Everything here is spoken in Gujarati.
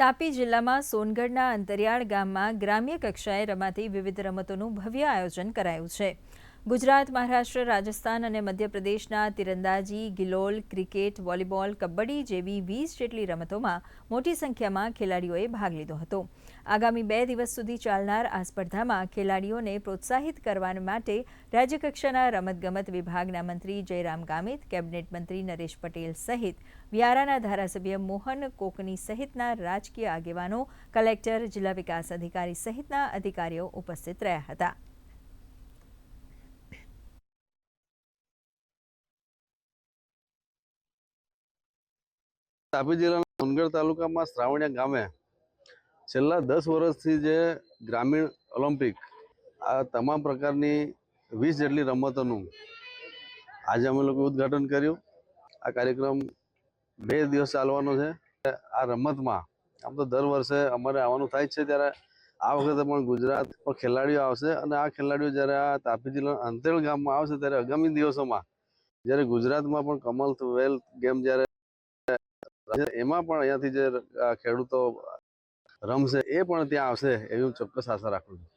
તાપી જિલ્લામાં સોનગઢના અંતરિયાળ ગામમાં ગ્રામ્ય કક્ષાએ રમાતી વિવિધ રમતોનું ભવ્ય આયોજન કરાયું છે। ગુજરાત, મહારાષ્ટ્ર, રાજસ્થાન અને મધ્યપ્રદેશના તીરંદાજી, ગિલોલ, ક્રિકેટ, વોલીબોલ, કબડ્ડી જેવી 20 જેટલી રમતોમાં મોટી સંખ્યામાં ખેલાડીઓએ ભાગ લીધો હતો। આગામી 2 દિવસ સુધી ચાલનાર આ સ્પર્ધામાં ખેલાડીઓને પ્રોત્સાહિત કરવા માટે રાજ્યકક્ષાના રમતગમત વિભાગના મંત્રી જયરામ ગામિત, કેબિનેટ મંત્રી નરેશ પટેલ સહિત વ્યારાના ધારાસભ્ય મોહન કોકની સહિતના રાજકીય આગેવાનો, કલેક્ટર, જિલ્લા વિકાસ અધિકારી સહિતના અધિકારીઓ ઉપસ્થિત રહ્યા હતા। તાપી જિલ્લાના સોનગઢ તાલુકામાં શ્રાવણિયા ગામે છેલ્લા 10 વર્ષથી જે ગ્રામીણ ઓલિમ્પિક આ તમામ પ્રકારની 20 જેટલી રમતોનું આજે અમે લોકો ઉદ્ઘાટન કર્યું। આ કાર્યક્રમ 2 દિવસ ચાલવાનો છે। આ રમતમાં આમ તો દર વર્ષે અમારે આવવાનું થાય છે, ત્યારે આ વખતે પણ ગુજરાત ખેલાડીઓ આવશે અને આ ખેલાડીઓ જ્યારે આ તાપી જિલ્લાના અંતરિયાળ ગામમાં આવશે ત્યારે આગામી દિવસોમાં જ્યારે ગુજરાતમાં પણ કોમનવેલ્થ ગેમ જ્યારે એમાં પણ અહીંયાથી જે ખેડૂતો રમશે એ પણ ત્યાં આવશે એવી હું ચોક્કસ આશા રાખું છું।